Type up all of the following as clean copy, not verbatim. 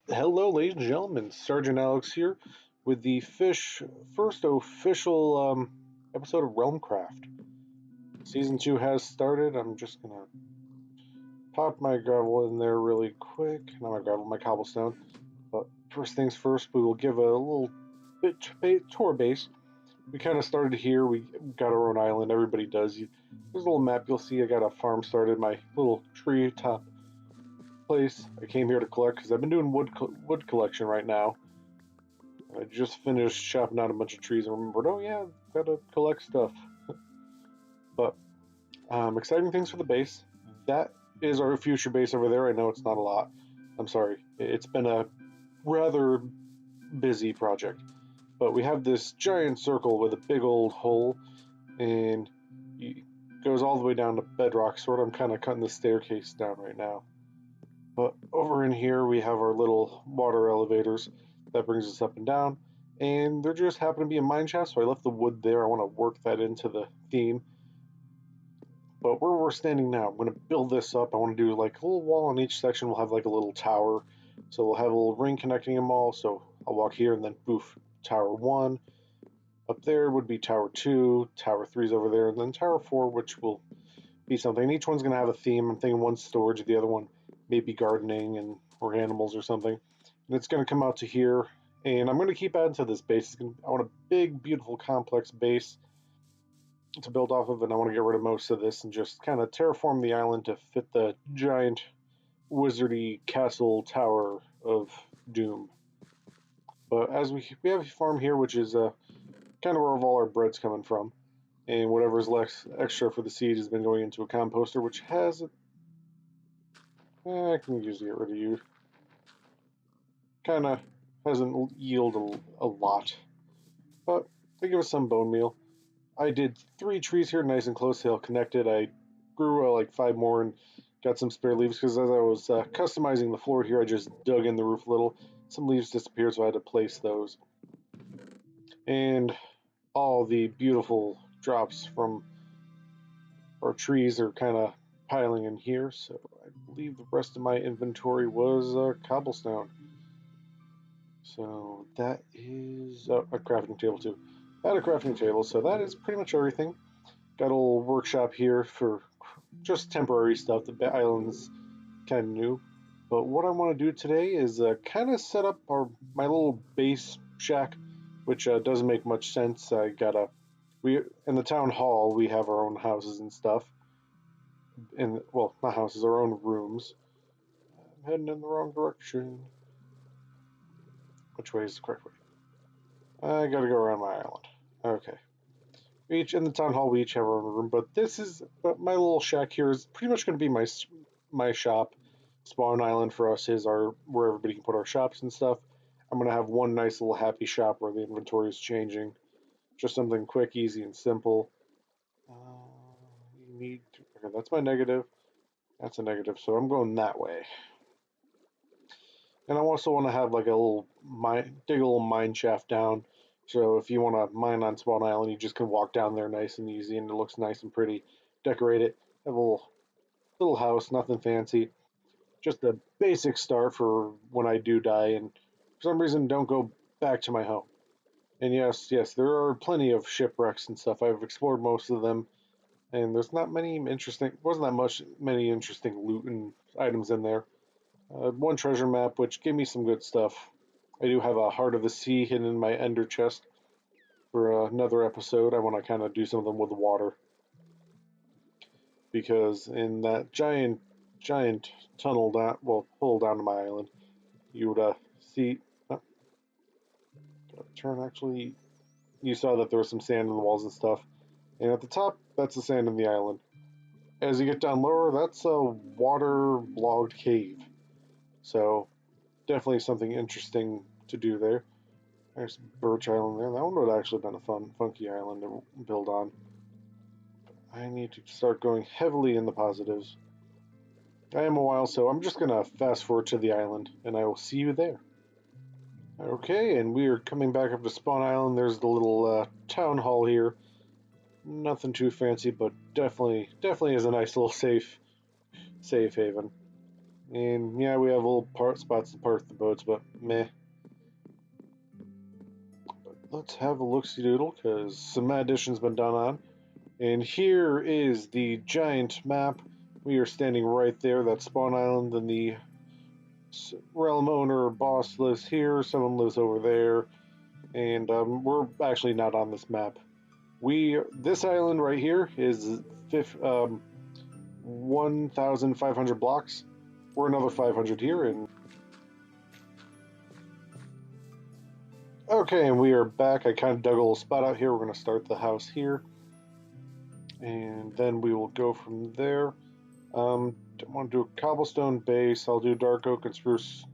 Hello, ladies and gentlemen. Sergeant Alex here with the first official episode of Realmcraft. Season 2 has started. I'm just gonna pop my gravel in there really quick. Not my gravel, my cobblestone. But first things first, we will give a little tour base. We kind of started here. We got our own island. Everybody does. There's a little map. You'll see I got a farm started. My little tree top place. I came here to collect because I've been doing wood collection right now. I just finished chopping out a bunch of trees and remembered, oh yeah, gotta collect stuff. But exciting things for the base. That is our future base over there. I know it's not a lot. I'm sorry. It's been a rather busy project. But we have this giant circle with a big old hole, and it goes all the way down to Bedrock. Sort of, I'm kind of cutting the staircase down right now. But over in here, we have our little water elevators that brings us up and down. And there just happen to be a mine shaft, so I left the wood there. I want to work that into the theme. But where we're standing now, I'm going to build this up. I want to do like a little wall on each section. We'll have like a little tower. So we'll have a little ring connecting them all. So I'll walk here and then poof, tower 1. Up there would be tower 2, tower 3 is over there, and then tower 4, which will be something. And each one's going to have a theme. I'm thinking one's storage, the other one maybe gardening and or animals or something. And it's going to come out to here. And I'm going to keep adding to this base. I want a big, beautiful, complex base to build off of, and I want to get rid of most of this and just kind of terraform the island to fit the giant wizardy castle tower of doom. But as we have a farm here, which is kind of where all our bread's coming from, and whatever's left extra for the seed has been going into a composter, which has I can usually get rid of you. Kind of hasn't yielded a lot, but they give us some bone meal. I did 3 trees here, nice and close, they all connected. I grew like 5 more and got some spare leaves because as I was customizing the floor here, I just dug in the roof a little. Some leaves disappeared, so I had to place those. And all the beautiful drops from our trees are kind of piling in here, so I believe the rest of my inventory was cobblestone. So that is a crafting table too. I had a crafting table, so that is pretty much everything. Got a little workshop here for just temporary stuff. The island's kind of new. But what I want to do today is kind of set up my little base shack, which doesn't make much sense. We in the town hall we have our own houses and stuff. Well, not houses, our own rooms. I'm heading in the wrong direction. Which way is the correct way? I gotta go around my island. Okay. Each in the town hall we each have our own room, but my little shack here is pretty much going to be my shop. Spawn island for us is where everybody can put our shops and stuff. I'm going to have one nice little happy shop where the inventory is changing. Just something quick, easy, and simple. Okay, that's my negative. That's a negative, so I'm going that way. And I also want to have like dig a little mine shaft down. So if you want to mine on Spawn Island, you just can walk down there nice and easy, and it looks nice and pretty. Decorate it. Have a little house, nothing fancy. Just a basic start for when I do die, and for some reason don't go back to my home. And yes, there are plenty of shipwrecks and stuff. I've explored most of them, and there's not many wasn't that many interesting loot and items in there. One treasure map, which gave me some good stuff. I do have a Heart of the Sea hidden in my ender chest for another episode. I want to kind of do some of them with the water. Because in that giant tunnel hole down to my island, you would see... turn actually... You saw that there was some sand in the walls and stuff. And at the top, that's the sand in the island. As you get down lower, that's a water-logged cave. So, definitely something interesting to do there. There's Birch Island there. That one would have actually been a funky island to build on. I need to start going heavily in the positives. I am a while, so I'm just going to fast forward to the island, and I will see you there. Okay, and we are coming back up to Spawn Island. There's the little town hall here. Nothing too fancy, but definitely is a nice little safe haven. And yeah, we have little spots to park the boats, but meh. But let's have a look-see-doodle, because some addition's been done on. And here is the giant map. We are standing right there. That's Spawn Island, and the realm owner boss lives here. Someone lives over there, and we're actually not on this map. This island right here is 1,500 blocks. We're another 500 here, and okay, and we are back. I kind of dug a little spot out here. We're going to start the house here, and then we will go from there. Don't want to do a cobblestone base. I'll do dark oak and spruce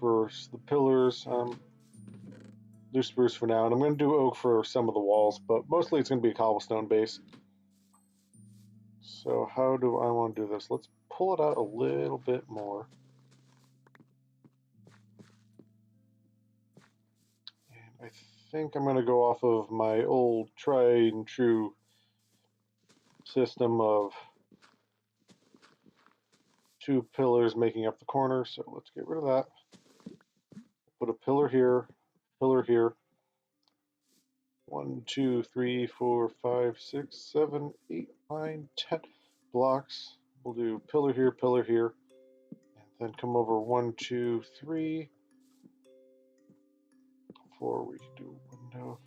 for the pillars. Do spruce for now, and I'm going to do oak for some of the walls, but mostly it's going to be a cobblestone base. So how do I want to do this? Let's pull it out a little bit more. And I think I'm going to go off of my old tried and true system of 2 pillars making up the corner. So let's get rid of that. Put a pillar here, pillar here. 1, 2, 3, 4, 5, 6, 7, 8, 9, 10 blocks. We'll do pillar here, and then come over 1, 2, 3, 4. We can do window.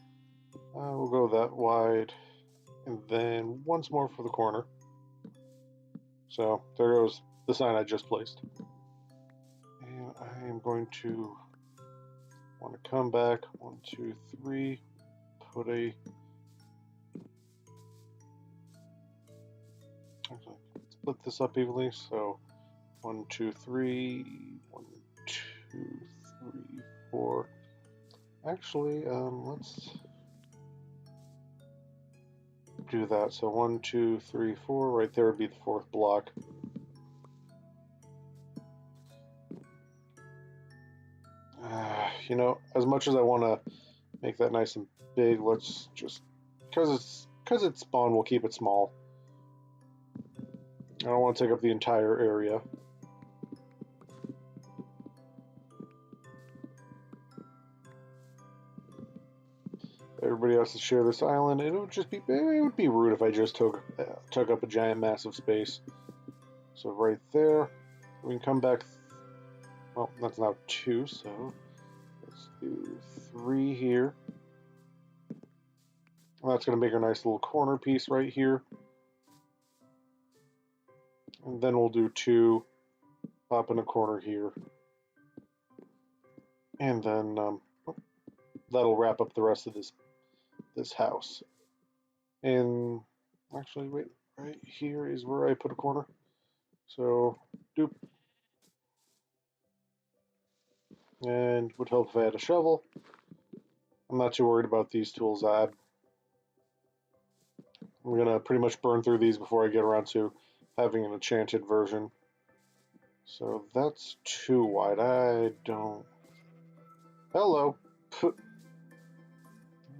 We'll go that wide, and then once more for the corner. So there goes the sign I just placed. And I am going to want to come back 1, 2, 3. Put a actually split this up evenly. So 1, 2, 3. 1, 2, 3, 4. Actually, let's do that. So 1, 2, 3, 4. Right there would be the 4th block. You know, as much as I want to make that nice and big, let's just because it's spawn, we'll keep it small. I don't want to take up the entire area. Everybody has to share this island. It would be rude if I just took up a giant massive space. So right there, we can come back. Well, that's now 2, so let's do 3 here. Well, that's going to make a nice little corner piece right here. And then we'll do 2, pop in a corner here. And then that'll wrap up the rest of this house. And actually, wait, right here is where I put a corner. So, doop. And would help if I had a shovel. I'm not too worried about these tools. I'm gonna pretty much burn through these before I get around to having an enchanted version. So that's too wide. I don't. Hello.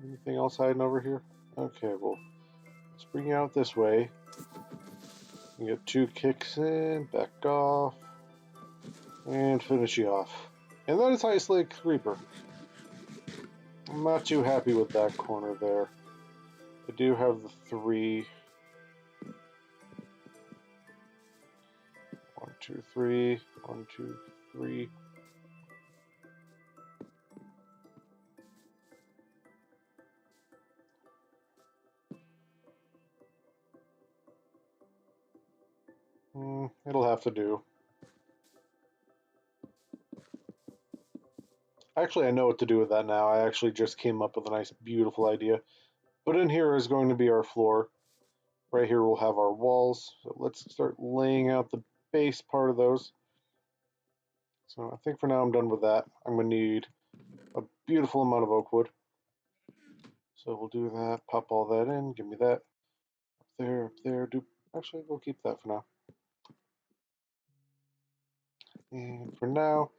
Anything else hiding over here? Okay, well, let's bring you out this way. You get 2 kicks in, back off, and finish you off. And that is Ice Lake Creeper. I'm not too happy with that corner there. I do have the 3. 1, 2, 3. 1, 2, 3. It'll have to do. Actually, I know what to do with that now. I actually just came up with a nice, beautiful idea. But in here is going to be our floor. Right here we'll have our walls. So let's start laying out the base part of those. So I think for now I'm done with that. I'm going to need a beautiful amount of oak wood. So we'll do that, pop all that in, give me that. Up there, actually we'll keep that for now. And for now,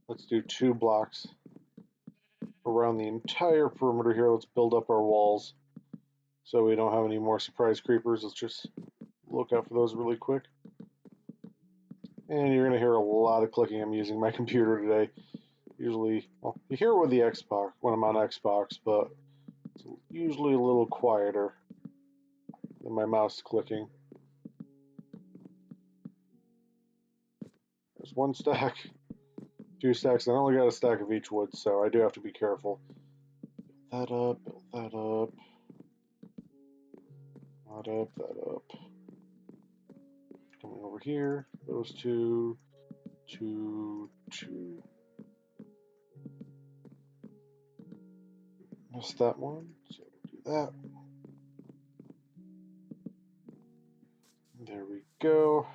let's do 2 blocks around the entire perimeter here. Let's build up our walls so we don't have any more surprise creepers. Let's just look out for those really quick. And you're going to hear a lot of clicking. I'm using my computer today. Usually, well, you hear it with the Xbox when I'm on Xbox, but it's usually a little quieter than my mouse clicking. There's one stack, 2 stacks, and I only got a stack of each wood, so I do have to be careful. Build that up, build that up. That up, that up. Coming over here, those two, two. Missed that one, so do that. There we go.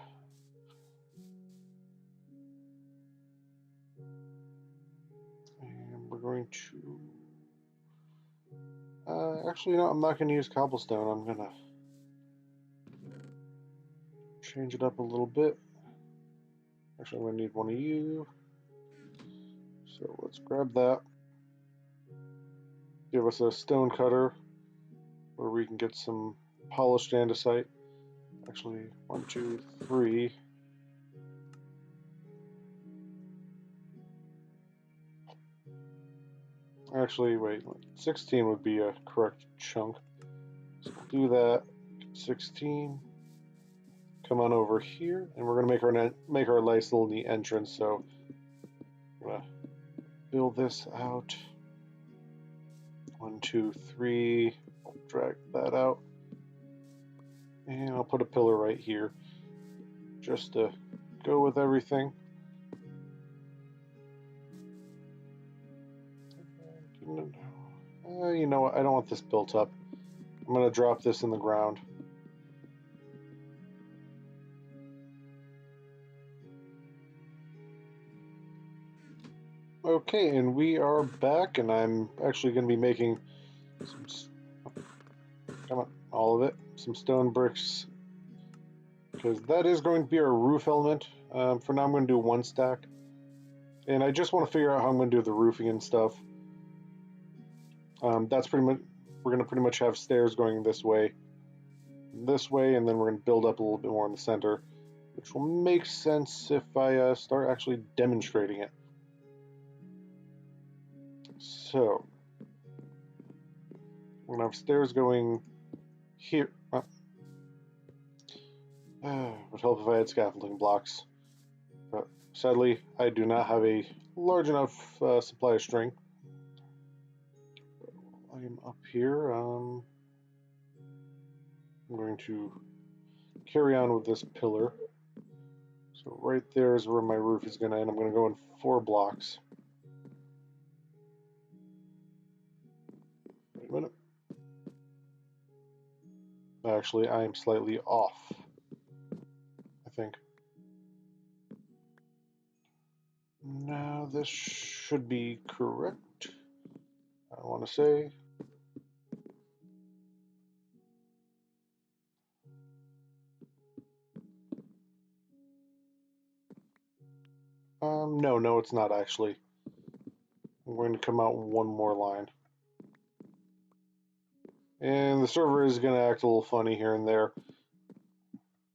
And we're going to... actually, no, I'm not going to use cobblestone. I'm going to change it up a little bit. Actually, I'm going to need one of you. So let's grab that. Give us a stone cutter where we can get some polished andesite. Actually, 1, 2, 3. Actually, wait, 16 would be a correct chunk. So we'll do that. 16. Come on over here, and we're gonna make our nice little neat entrance. So I'm gonna build this out. 1, 2, 3. I'll drag that out, and I'll put a pillar right here, just to go with everything. You know what? I don't want this built up. I'm gonna drop this in the ground. Okay, and we are back, and I'm actually going to be making some, come on, all of it, some stone bricks, because that is going to be our roof element. For now, I'm going to do 1 stack, and I just want to figure out how I'm going to do the roofing and stuff. That's pretty much, we're going to pretty much have stairs going this way, and then we're going to build up a little bit more in the center, which will make sense if I start actually demonstrating it. So, we're going to have stairs going here. Would help if I had scaffolding blocks, but sadly I do not have a large enough supply of string. I am up here. I'm going to carry on with this pillar. So right there is where my roof is going to end. I'm going to go in 4 blocks. Wait a minute. Actually, I am slightly off, I think. Now this should be correct, I want to say. No, it's not actually. I'm going to come out 1 more line. And the server is going to act a little funny here and there.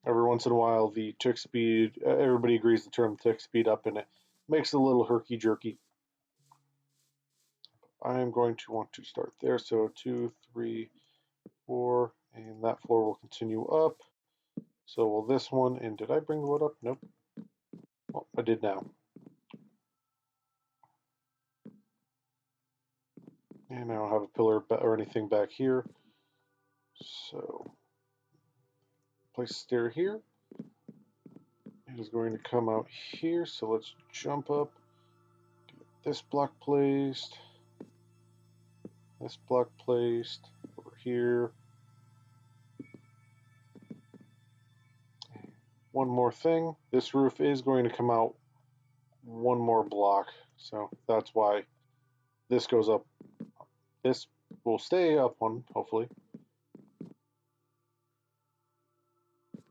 Every once in a while, the tick speed, everybody agrees to turn the tick speed up, and it makes it a little herky-jerky. I'm going to want to start there. So 2, 3, 4, and that floor will continue up. So will this one, and did I bring the wood up? Nope. Well, I did now. And I don't have a pillar or anything back here. So place a stair here. It is going to come out here. So let's jump up. Get this block placed. This block placed over here. One more thing. This roof is going to come out 1 more block. So that's why this goes up. This will stay up 1, hopefully.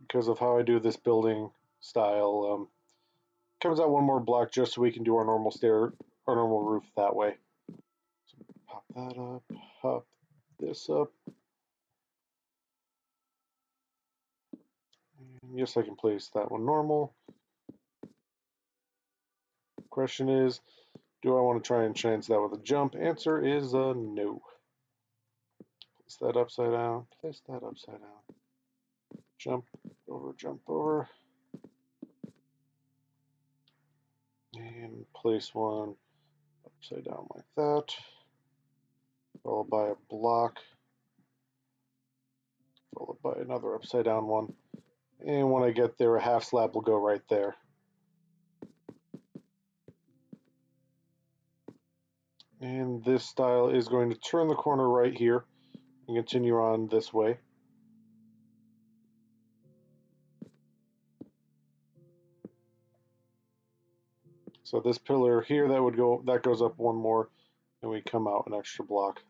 Because of how I do this building style, comes out 1 more block just so we can do our normal our normal roof that way. So pop that up, pop this up. And yes, I can place that one normal. Question is, do I want to try and chance that with a jump? Answer is no. Place that upside down. Place that upside down. Jump over, jump over. And place one upside down like that. Followed by a block. Followed by another upside down one. And when I get there, a half slab will go right there. And this style is going to turn the corner right here and continue on this way. So this pillar here that goes up one more, and we come out an extra block.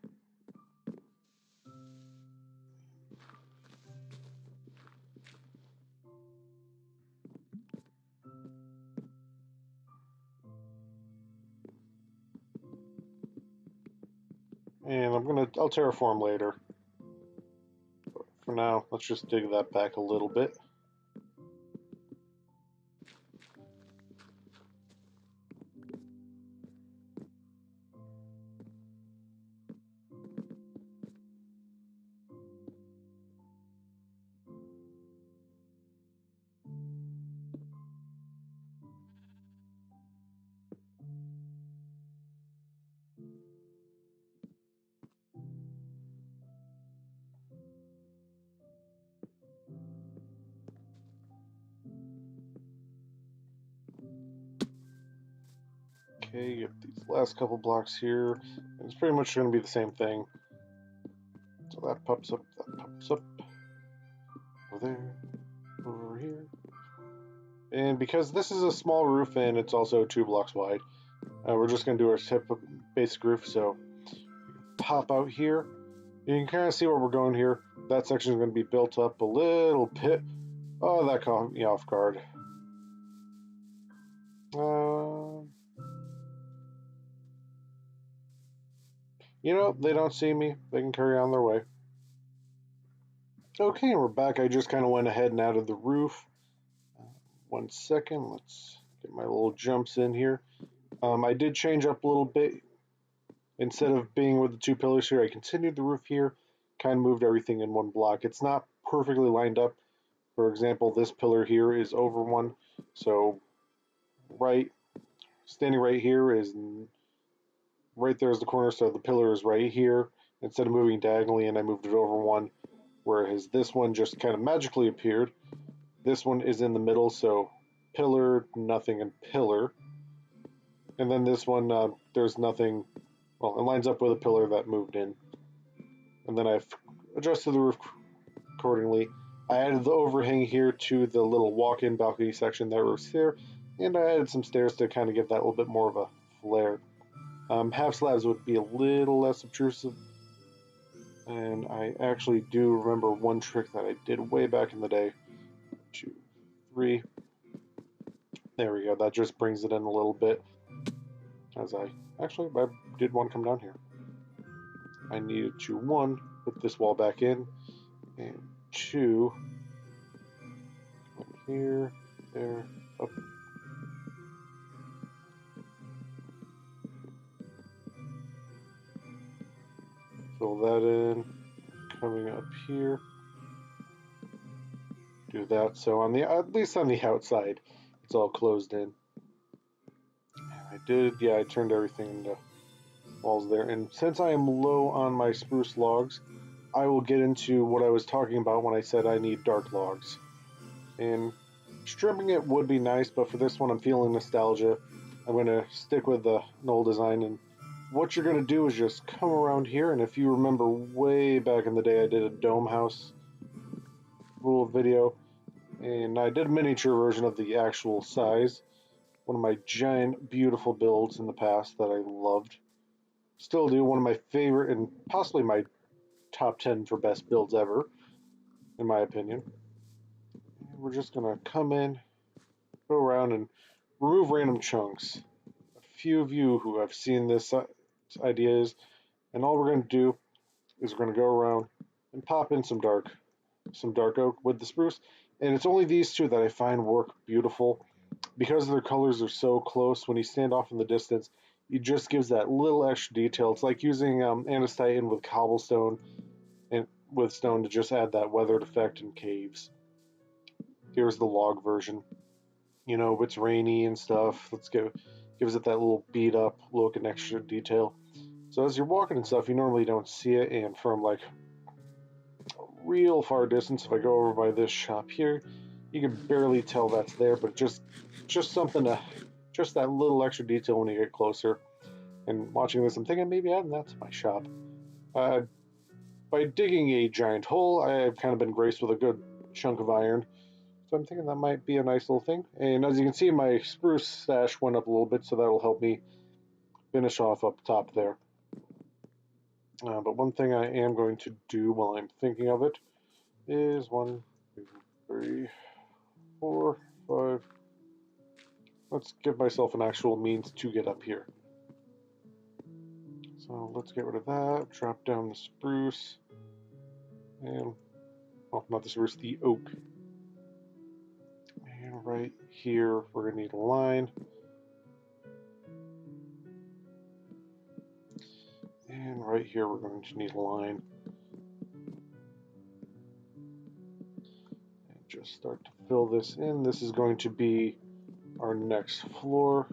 And I'll terraform later. But for now, let's just dig that back a little bit. Okay, you get these last couple blocks here. And it's pretty much going to be the same thing. So that pops up, over there, over here. And because this is a small roof and it's also 2 blocks wide, we're just going to do our typical basic roof. So pop out here. You can kind of see where we're going here. That section is going to be built up a little bit. Oh, that caught me off guard. You know, they don't see me. They can carry on their way. Okay, and we're back. I just kind of went ahead and added the roof. 1 second. Let's get my little jumps in here. I did change up a little bit. Instead of being with the 2 pillars here, I continued the roof here. Kind of moved everything in 1 block. It's not perfectly lined up. For example, this pillar here is over 1. So standing right here is right there is the corner, so the pillar is right here. Instead of moving diagonally, and I moved it over 1, whereas this one just kind of magically appeared. This one is in the middle, so pillar, nothing, and pillar. And then this one, there's nothing. Well, it lines up with a pillar that moved in. And then I've adjusted the roof accordingly. I added the overhang here to the little walk-in balcony section that was here, and I added some stairs to kind of give that a little bit more of a flair. Half slabs would be a little less obtrusive, and I actually do remember one trick that I did way back in the day. 2, 3. There we go. That just brings it in a little bit. I did one come down here. I needed to 1, put this wall back in, and 2, here, there, up. Fill that in, coming up here. Do that, so at least on the outside, it's all closed in. I turned everything into walls there. And since I am low on my spruce logs, I will get into what I was talking about when I said I need dark logs. And stripping it would be nice, but for this one I'm feeling nostalgia. I'm going to stick with the old design, and what you're going to do is just come around here, and if you remember way back in the day I did a dome house rule video, and I did a miniature version of the actual size. One of my giant, beautiful builds in the past that I loved. Still do. One of my favorite and possibly my top 10 for best builds ever, in my opinion. And we're just going to come in, go around, and remove random chunks. A few of you who have seen this ideas, and all we're going to do is we're going to go around and pop in some dark oak with the spruce. And it's only these 2 that I find work beautiful. because their colors are so close, when you stand off in the distance, it just gives that little extra detail. It's like using andesite with cobblestone and with stone to just add that weathered effect in caves. Here's the log version. You know, if it's rainy and stuff, gives it that little beat up look and extra detail. So as you're walking and stuff, you normally don't see it, and from like a real far distance, if I go over by this shop here, you can barely tell that's there, but just something to, just that little extra detail when you get closer. And watching this, I'm thinking maybe adding that to my shop. By digging a giant hole, I've kind of been graced with a good chunk of iron. So I'm thinking that might be a nice little thing. And as you can see, my spruce stash went up a little bit, so that'll help me finish off up top there. But one thing I am going to do while I'm thinking of it is 1, 2, 3, 4, 5. Let's give myself an actual means to get up here. So let's get rid of that, drop down the spruce, and, well, not the spruce, the oak. And right here, we're going to need a line. And right here, we're going to need a line. And just start to fill this in. This is going to be our next floor.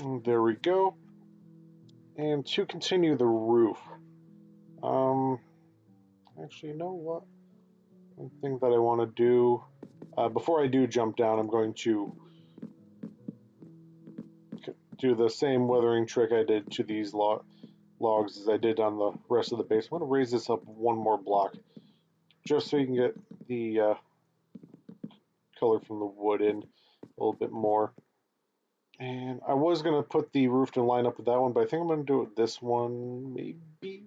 And there we go. And to continue the roof, actually, you know what? One thing that I want to do, before I do jump down, I'm going to do the same weathering trick I did to these logs as I did on the rest of the base. I'm going to raise this up one more block, just so you can get the color from the wood in a little bit more. And I was going to put the roof to line up with that one, but I think I'm going to do it with this one, maybe.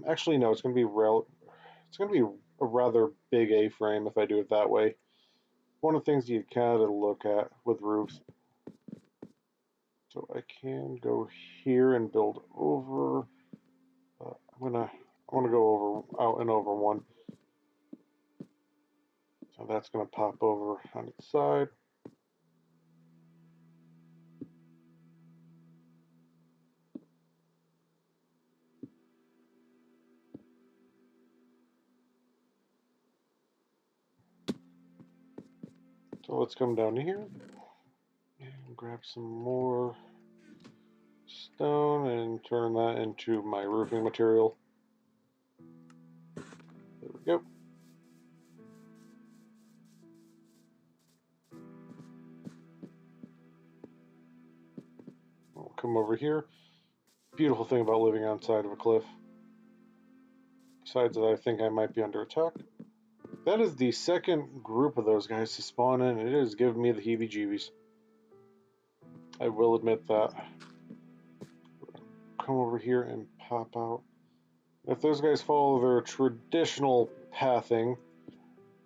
Actually, no, it's going to be a rather big A-frame if I do it that way. One of the things you kind of look at with roofs. So I can go here and build over. I want to go out and over one. So that's going to pop over on its side. So let's come down here and grab some more stone and turn that into my roofing material. There we go. I'll come over here. Beautiful thing about living on side of a cliff. Besides that, I think I might be under attack. That is the second group of those guys to spawn in. It is giving me the heebie-jeebies. I will admit that. Come over here and pop out. If those guys follow their traditional pathing,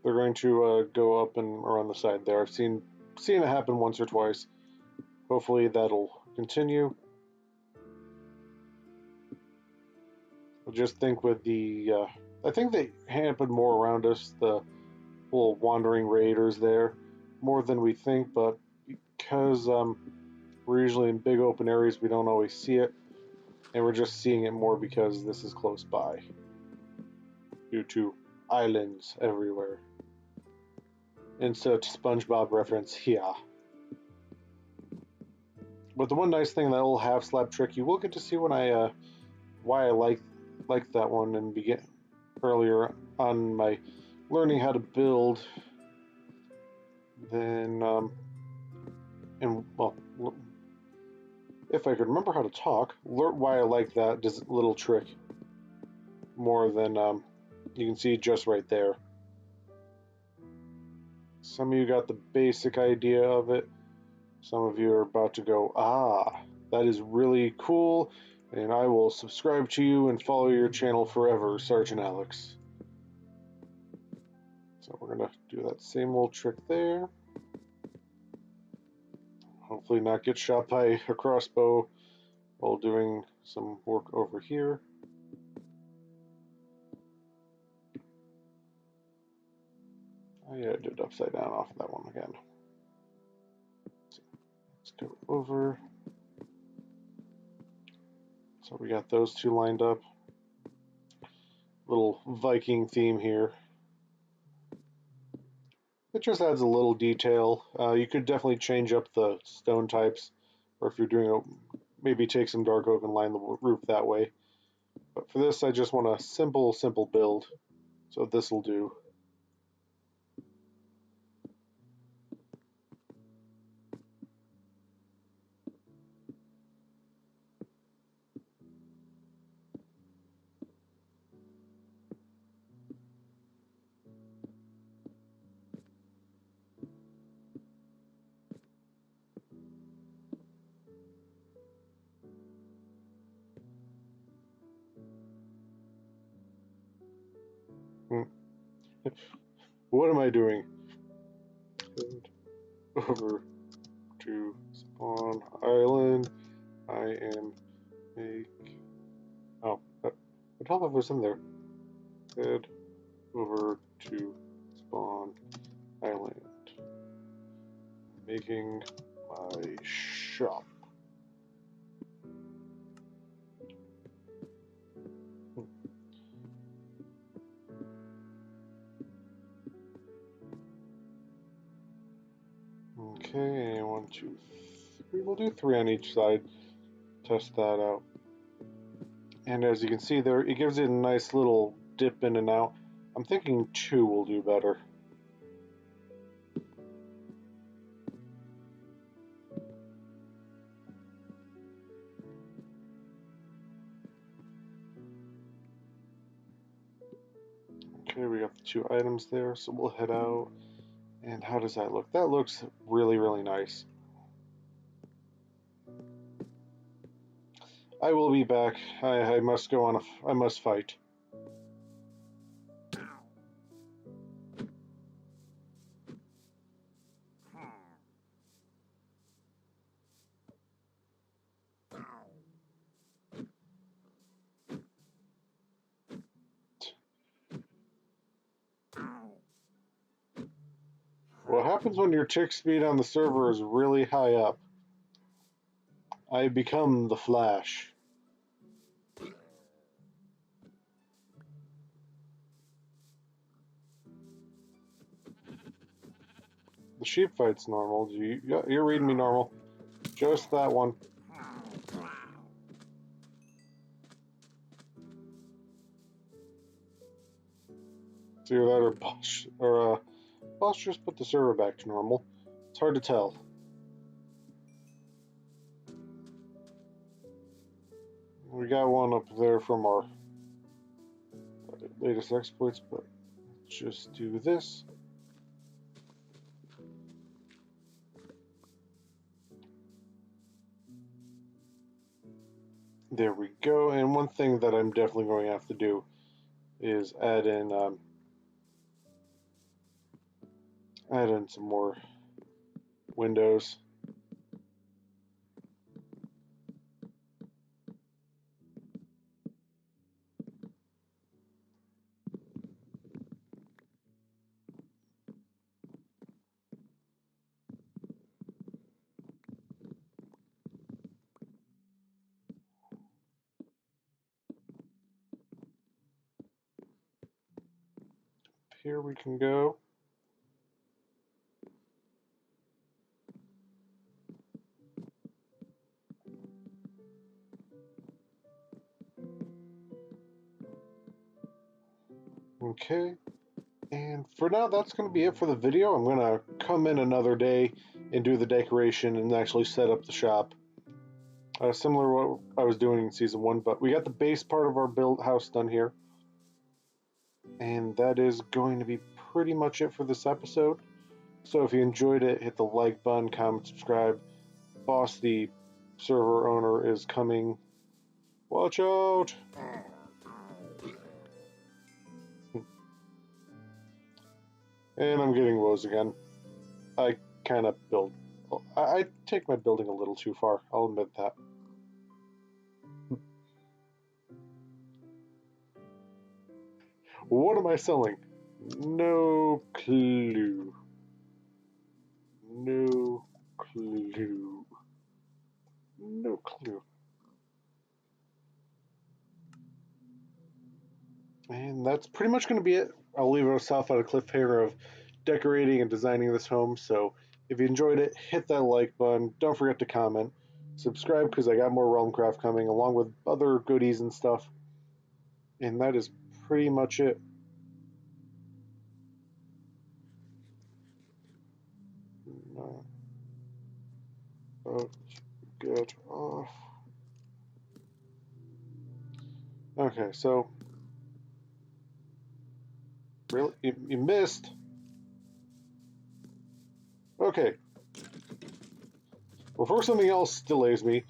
they're going to go up and around the side there. I've seen it happen once or twice. Hopefully that'll continue. I just think with the, I think they happen more around us, the little wandering raiders there, more than we think, but because we're usually in big open areas, we don't always see it, and we're just seeing it more because this is close by, due to islands everywhere. Insert SpongeBob reference here. But the one nice thing, that little half slab trick, you will get to see when I why I like that one and begin earlier on my learning how to build. Then and well, if I could remember how to talk, learn why I like that little trick more than you can see just right there. Some of you got the basic idea of it. Some of you are about to go, ah, that is really cool. And I will subscribe to you and follow your channel forever, Sergeant Alex. So we're going to do that same little trick there. Hopefully not get shot by a crossbow while doing some work over here. Oh yeah, I did it upside down off of that one again. So let's go over. So we got those two lined up. Little Viking theme here. It just adds a little detail. You could definitely change up the stone types, or if you're doing a, maybe take some dark oak and line the roof that way. But for this, I just want a simple build. So this will do. What am I doing? Head over to Spawn Island. I am make. Oh, what the hell was in there? Head over to Spawn Island. Making my shop. Okay, 1, 2, 3. We'll do 3 on each side. Test that out. And as you can see there, it gives it a nice little dip in and out. I'm thinking 2 will do better. Okay, we got the 2 items there, so we'll head out. And how does that look? That looks really, really nice. I will be back. I must go on I must fight. What happens when your tick speed on the server is really high up? I become the Flash. The sheep fight's normal. You're reading me normal. Just that one. It's either that or Boss just put the server back to normal. It's hard to tell. We got one up there from our latest exploits, but let's just do this. There we go. And one thing that I'm definitely going to have to do is add in some more windows. Here we can go. Okay, and for now that's going to be it for the video. I'm going to come in another day and do the decoration and actually set up the shop. Similar to what I was doing in Season 1, but we got the base part of our build house done here. And that is going to be pretty much it for this episode. So if you enjoyed it, hit the like button, comment, subscribe. Boss, the server owner, is coming Watch out! And I'm getting woes again. I kind of build... I take my building a little too far. I'll admit that. What am I selling? No clue. No clue. No clue. And that's pretty much going to be it. I'll leave us off on a cliffhanger of decorating and designing this home. So if you enjoyed it, hit that like button. Don't forget to comment. Subscribe because I got more Realmcraft coming along with other goodies and stuff. And that is pretty much it. Get off. Okay, so really, you missed. Okay. Before something else delays me,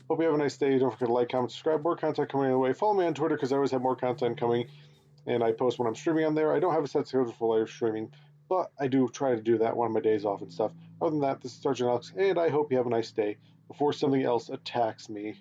hope you have a nice day. Don't forget to like, comment, subscribe. More content coming your way. Follow me on Twitter because I always have more content coming, and I post when I'm streaming on there. I don't have a set schedule for live streaming, but I do try to do that one of my days off and stuff. Other than that, this is Sergeant Alex, and I hope you have a nice day before something else attacks me.